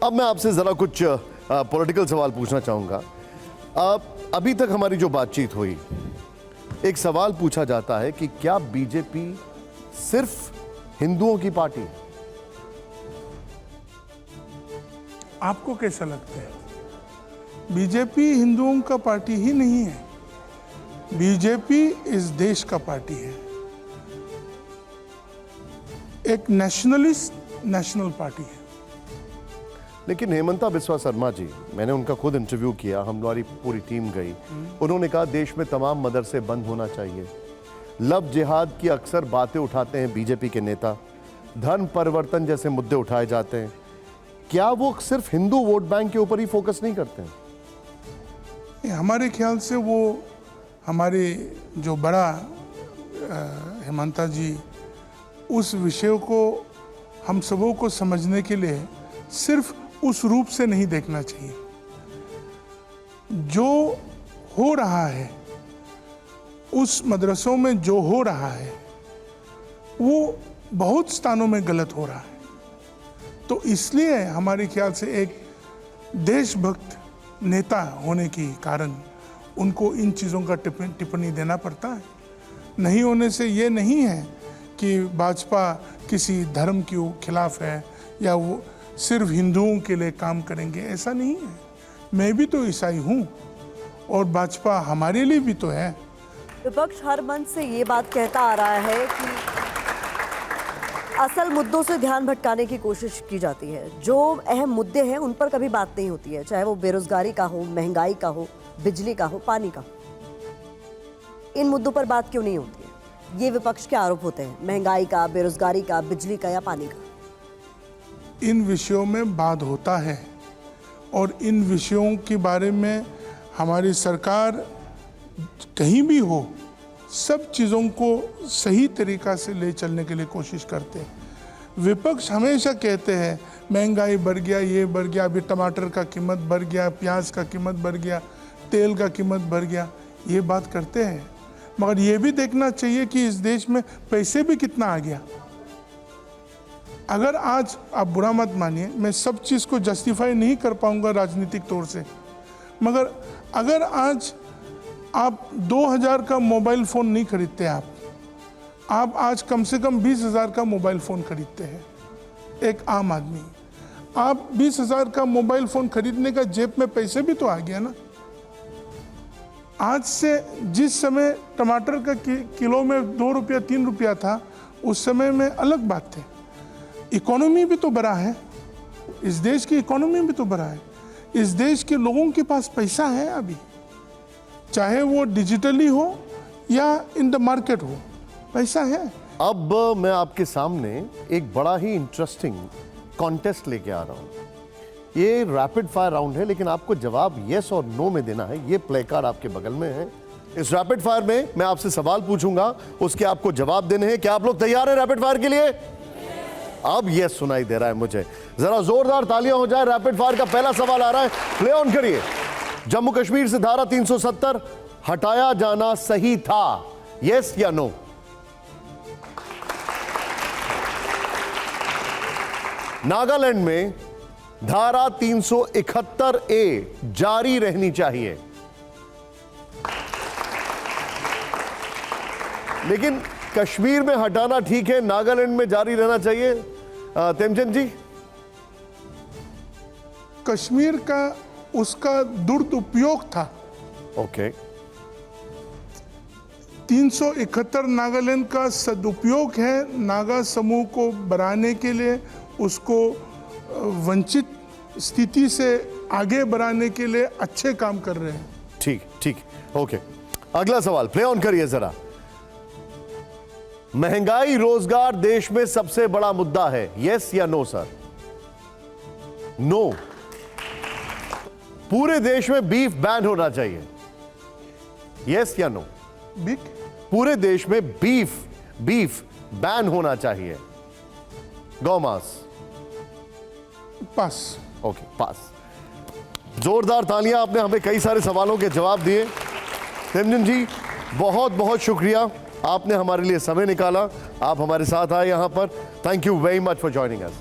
अब मैं आपसे ज़रा कुछ पॉलिटिकल सवाल पूछना चाहूँगा। अभी तक हमारी जो बातचीत हुई, एक सवाल पूछा जाता है कि क्या बीजेपी सिर्फ हिंदुओं की पार्टी? आपको कैसा लगता है? बीजेपी हिंदुओं का पार्टी ही नहीं है। बीजेपी इस देश का पार्टी है, एक नेशनलिस्ट नेशनल पार्टी है। लेकिन हेमंता बिस्वा शर्मा जी, मैंने उनका खुद इंटरव्यू किया, हमारी पूरी टीम गई, उन्होंने कहा देश में तमाम मदरसे बंद होना चाहिए। लव जिहाद की अक्सर बातें उठाते हैं बीजेपी के नेता, धर्म परिवर्तन जैसे मुद्दे उठाए जाते हैं। क्या वो सिर्फ हिंदू वोट बैंक के ऊपर ही फोकस नहीं करते हैं? हमारे ख्याल से वो हमारे जो बड़ा हेमंता जी, उस विषय को हम सबों को समझने के लिए सिर्फ उस रूप से नहीं देखना चाहिए। जो हो रहा है उस मदरसों में, जो हो रहा है वो बहुत स्थानों में गलत हो रहा है। तो इसलिए हमारे ख्याल से एक देशभक्त नेता होने के कारण उनको इन चीज़ों का टिप्पणी देना पड़ता है। नहीं होने से ये नहीं है कि भाजपा किसी धर्म के खिलाफ है या वो सिर्फ हिंदुओं के लिए काम करेंगे, ऐसा नहीं है। मैं भी तो ईसाई हूँ और भाजपा हमारे लिए भी तो है। विपक्ष हर मंच से ये बात कहता आ रहा है कि असल मुद्दों से ध्यान भटकाने की कोशिश की जाती है। जो अहम मुद्दे हैं उन पर कभी बात नहीं होती है, चाहे वो बेरोजगारी का हो, महंगाई का हो, बिजली का हो, पानी का हो। इन मुद्दों पर बात क्यों नहीं होती है? ये विपक्ष के आरोप होते हैं, महंगाई का, बेरोजगारी का, बिजली का या पानी का। इन विषयों में बात होता है और इन विषयों के बारे में हमारी सरकार कहीं भी हो, सब चीज़ों को सही तरीक़ा से ले चलने के लिए कोशिश करते हैं। विपक्ष हमेशा कहते हैं महंगाई बढ़ गया, ये बढ़ गया, अभी टमाटर का कीमत बढ़ गया, प्याज का कीमत बढ़ गया, तेल का कीमत बढ़ गया, ये बात करते हैं। मगर ये भी देखना चाहिए कि इस देश में पैसे भी कितना आ गया। अगर आज आप बुरा मत मानिए, मैं सब चीज़ को जस्टिफाई नहीं कर पाऊंगा राजनीतिक तौर से, मगर अगर आज आप 2000 का मोबाइल फ़ोन नहीं खरीदते, आप आज कम से कम 20,000 का मोबाइल फ़ोन खरीदते हैं। एक आम आदमी, आप 20,000 का मोबाइल फ़ोन खरीदने का जेब में पैसे भी तो आ गया ना। आज से जिस समय टमाटर का किलो में 2 रुपया 3 रुपया था, उस समय में अलग बात थी। इकोनॉमी भी तो बढ़ा है, इस देश की इकोनॉमी भी तो बढ़ा है। इस देश के लोगों के पास पैसा है अभी, चाहे वो डिजिटली हो या इन द मार्केट हो, पैसा है। अब मैं आपके सामने एक बड़ा ही इंटरेस्टिंग कॉन्टेस्ट लेके आ रहा हूँ। ये रैपिड फायर राउंड है, लेकिन आपको जवाब यस और नो में देना है। ये प्ले कार्ड आपके बगल में है। इस रैपिड फायर में मैं आपसे सवाल पूछूंगा, उसके आपको जवाब देने हैं। क्या आप लोग तैयार हैं रैपिड फायर के लिए? अब यस सुनाई दे रहा है मुझे, जरा जोरदार तालियां हो जाए। रैपिड फायर का पहला सवाल आ रहा है, प्ले ऑन करिए। जम्मू कश्मीर से धारा 370 हटाया जाना सही था, यस या नो? नागालैंड में धारा 371A जारी रहनी चाहिए, लेकिन कश्मीर में हटाना ठीक है, नागालैंड में जारी रहना चाहिए। तेमचंद जी? कश्मीर का उसका दुरुपयोग था। ओके। 371 नागालैंड का सदुपयोग है, नागा समूह को बढ़ाने के लिए, उसको वंचित स्थिति से आगे बढ़ाने के लिए अच्छे काम कर रहे हैं। ठीक ठीक, ओके। अगला सवाल प्ले ऑन करिए जरा। महंगाई रोजगार देश में सबसे बड़ा मुद्दा है, यस या नो सर? नो। पूरे देश में बीफ बैन होना चाहिए, यस या नो? बिग पूरे देश में बीफ बैन होना चाहिए, गौमांस। पास। ओके, पास। जोरदार तालियां, आपने हमें कई सारे सवालों के जवाब दिए। तेमचंद जी बहुत बहुत शुक्रिया, आपने हमारे लिए समय निकाला, आप हमारे साथ आए यहां पर। Thank you very much for joining us.